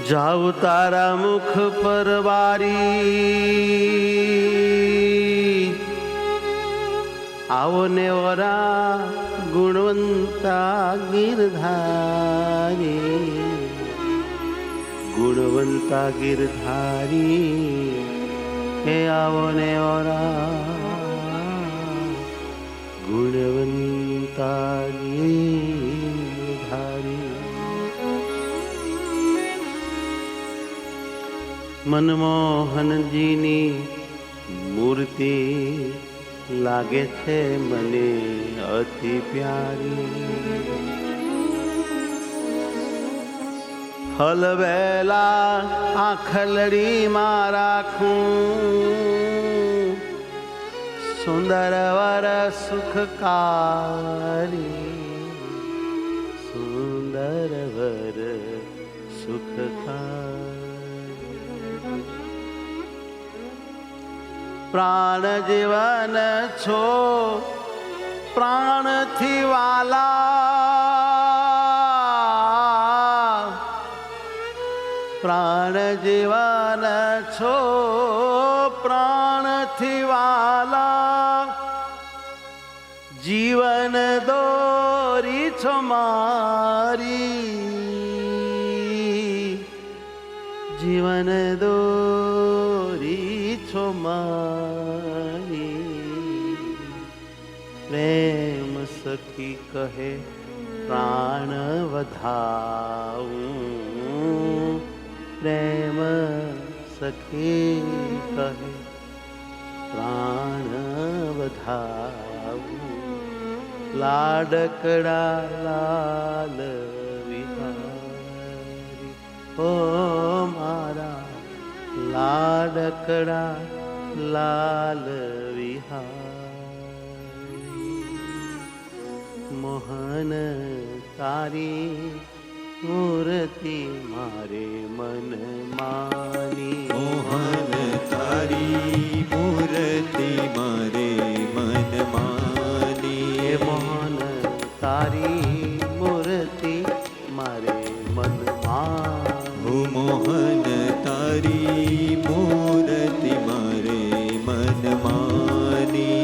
જાઉં તારા મુખ પર વારી, આવો ને વરા ગુણવંતા ગિરધારી, ગુણવંતા ગિરધારી, હે આવો ને વરા ગુણવંતા ગિરધારી. મનમોહનજીની મૂર્તિ લાગે છે મને અતિ પ્યારી, હલવેલા આંખલડીમાં રાખું, સુંદર વર સુખકારી, સુંદર વર સુખકારી. પ્રાણ જીવન છો પ્રાણથી વાલા, પ્રાણ જીવન છો પ્રાણથી વાલા, જીવન દોરી છો મારી, જીવન દોરી છો મારી. પ્રેમ સખી કહે પ્રાણ વધાવું, પ્રેમ સખી કહે પ્રાણ વધાવું, લાડકડા લાલ વિહારી, ઓ મારા લાડકડા લાલ વિહારી. મોહન તારી મૂર્તિ મારે મન માની, મોહન તારી મૂર્તિ મારે મન માની, મોહન તારી મૂર્તિ મારે મન માની, મોહન તારી મૂર્તિ મારે મન માની.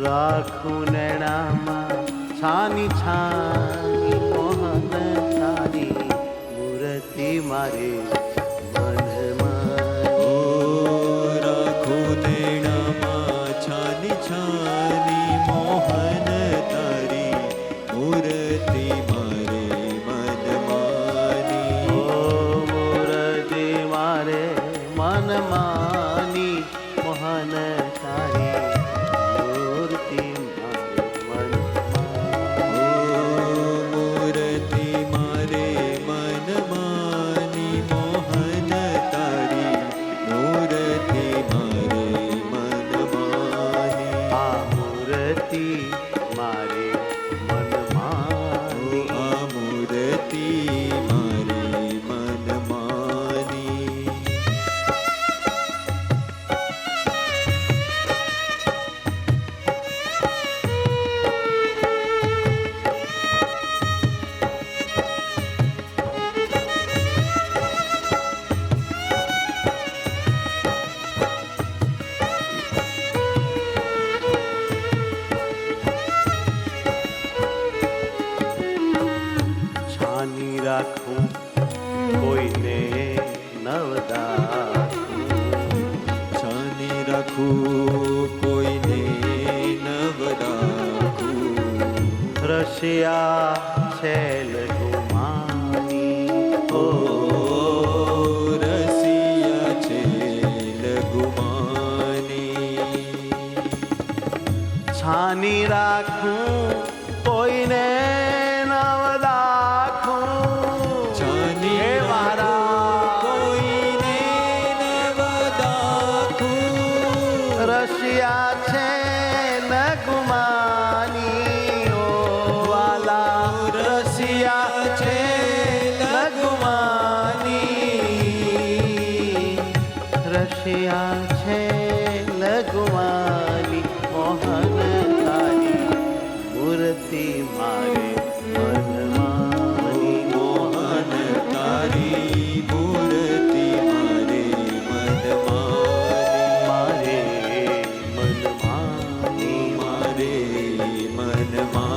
રાખું નૈણામાં છાની છાની, મોહન તારી મૂર્તિ મારે મન માની. ઓ રાખું નૈણામાં છાની છાની, મોહન તારી મૂર્તિ મારે મન માની. ઓ મૂર્તિ મારે મન માની, મોહન તારી મૂર્તિ મારે મન માની. ઓ મૂર્તિ મારે મન માની, મોહન તારી મૂર્તિ મારે મન માની. આ મૂર્તિ મારે મન માની, આ મૂર્તિ મારે મન માની. છાની રાખું કોઈને નવદાખું, છાની રાખું કોઈને નવ રાખું, રશિયા છેલ ગુમાની, ઓ રસિયા છે લઘુમાની. છાની રાખું કોઈને નવદાખું, છાની હે મારા કોઈને નવ રાખું, રશિયા છે લઘુમાની, ઓ વાલા રસ રસિયા છે લઘુમાની, રસિયા છે લઘુમાની, મોહન તારી મૂર્તિ મારે મનમાની, મોહન તારી મૂર્તિ મારે મનમાની, મારે મનમાની. મારે મનમાની.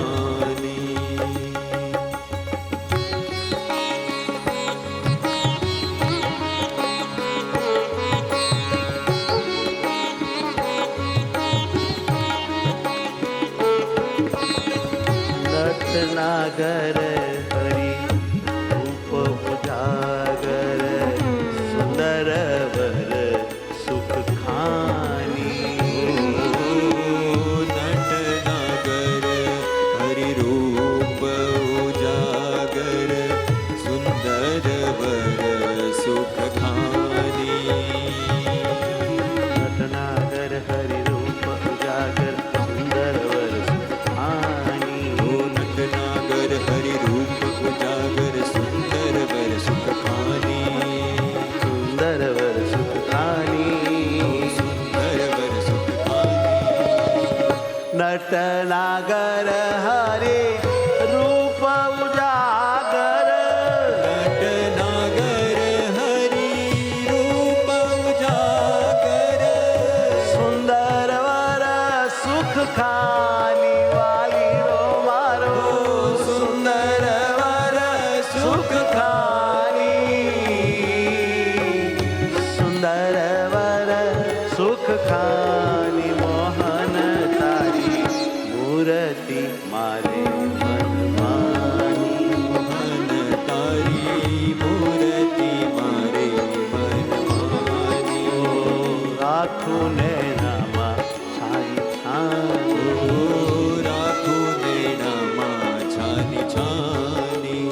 નટનાગર હરિ રૂપ ઉજાગર, સુંદર વર સુખ ખાની, નટનાગર હરિરૂપ ઉજાગર, સુંદર વર સુખ ખાની. નટનાગર હરિ રૂપ ઉજાગર, સુંદર વર સુખ ખાની, નટનાગર હરિરૂપ ઉજાગર, સુંદર વર સુખ ખાની. સુંદર વર સુખ ખાની. સુંદર વર સુખ ખાની. નટનાગર હરિ રૂપ ઉજાગર, નટનાગર હરિરૂપ ઉજાગર, સુંદર વર સુખ ખાની, વાલીડો મારો સુંદર વર સુખ ખાની, સુંદર વર સુખ ખાની, મોહન તારી મૂર્તિ મારે મનમાની, મોહન તારી મૂર્તિ મારે મનમાની. રાખું નૈનામાં છાની છાની, રાખું નૈનામાં છાની છાની.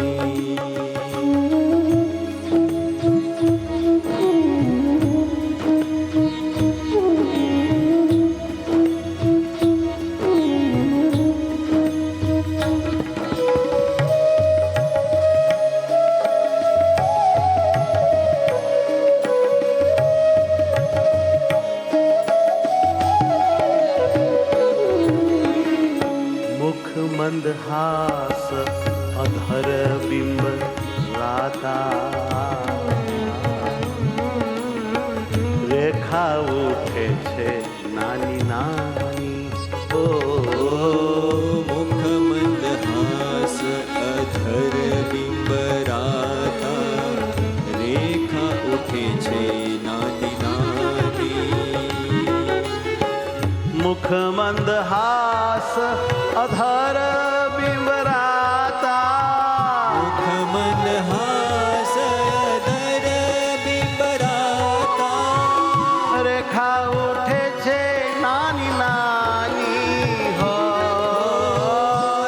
મુખ મંદહાસ અધર બિંબ રાતા, રેખા ઉઠે છે નાની નાની, ઓ મુખ મંદહાસ અધર બિંબરાતા, રેખા ઉઠે છે નાની નાની. મુખ મંદહાસ અધર બિંબ રાતા, મુખ મંદહાસ અધર બિંબરાતા, રેખા ઉઠે છે નાની નાની, હો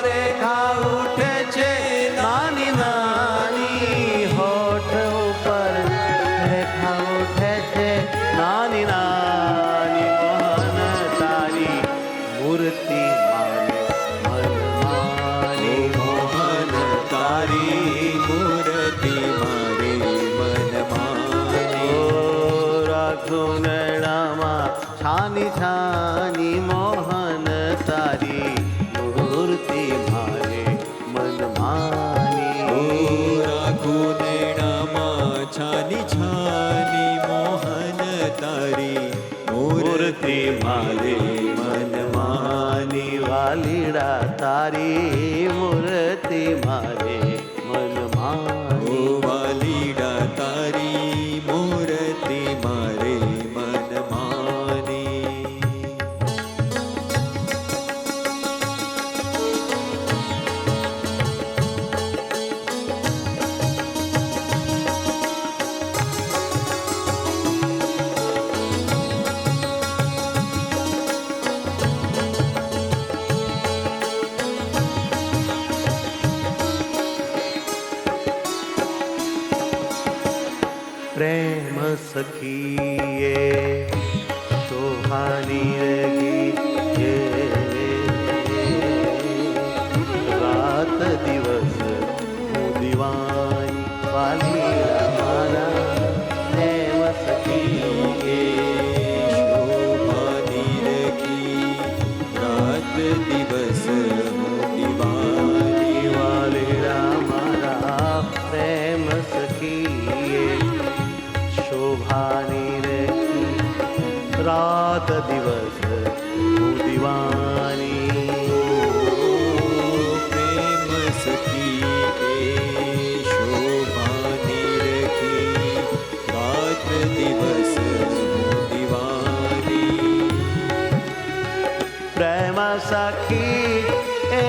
રેખા ઉઠે છે નાની નાની, હોઠ ઉપર રેખા ઉઠે છે નાની નાની, મોહન તારી મૂર્તિ મારે મનમાની, મોહન તારી મૂર્તિ મારે મનમાની. ઓ રાખું નૈણામાં છાની છાની, મોહન તારી મૂર્તિ મારે મનમાની, રાખું નૈણામાં છાની છાની, મોહન તારી મૂર્તિ મારે મનમાની, વાલીડા તારી મૂર્તિ મારે મનમાની, વાલીડા તારી મૂર્તિ મારે મનમાની. પ્રેમ સખીએ શોભાની રગી, રાત દિવસ દિવસ હું દીવાની. પ્રેમ સખી એ શોભાની રખી રાત દિવસ દીવાની. પ્રેમ સખી એ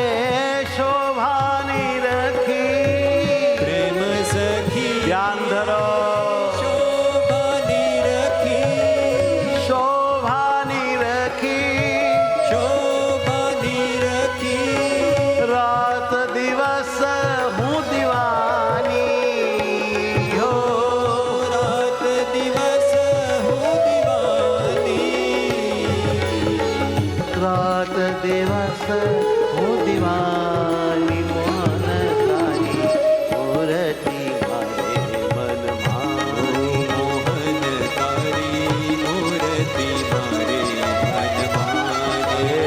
શોભાની રખી. પ્રેમ સખી ધ્યાન ધરો. શોભાની રખી શોભાની રખી. શોભાની રખી રાત દિવસ હું દીવાની. હો રાત દિવસ હું દીવાની. રાત દિવસ હું દીવાની. મોહન તારી મૂર્તિ મારે મનમાની. મોહન તારી મૂર્તિ મારે મનમાને. હે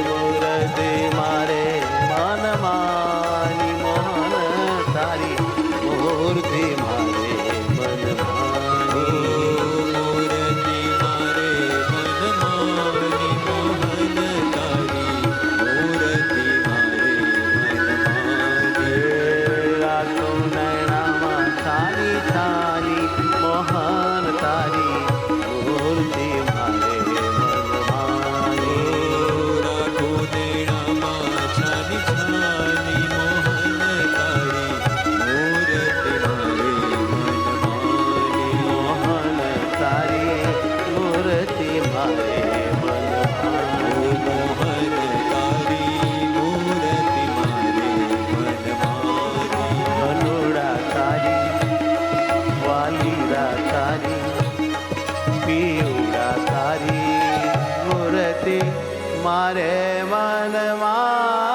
મૂર્તિ મારે મનમાની. મોહન તારી મૂર્તિ મારે મનમાની. મૂર્તિ મારે મનમાની. મોહન તારી મૂર્તિ મારે મનમાને. રાખો નૈણામાં છાની છાની. મોહન તારી મૂર્તિ મારે મનમાની. રાખો નેણામાં છાની છાની. મોહન તારી મૂર્તિ મારે મનમાને. મોહન તારી મૂર્તિ મારે મનમાની. મોહન તારી મૂર્તિ મારે મનમાને. અનુડા તારી વાલીડા તારી પીવડા તારી મૂર્તિ મારે મનમાં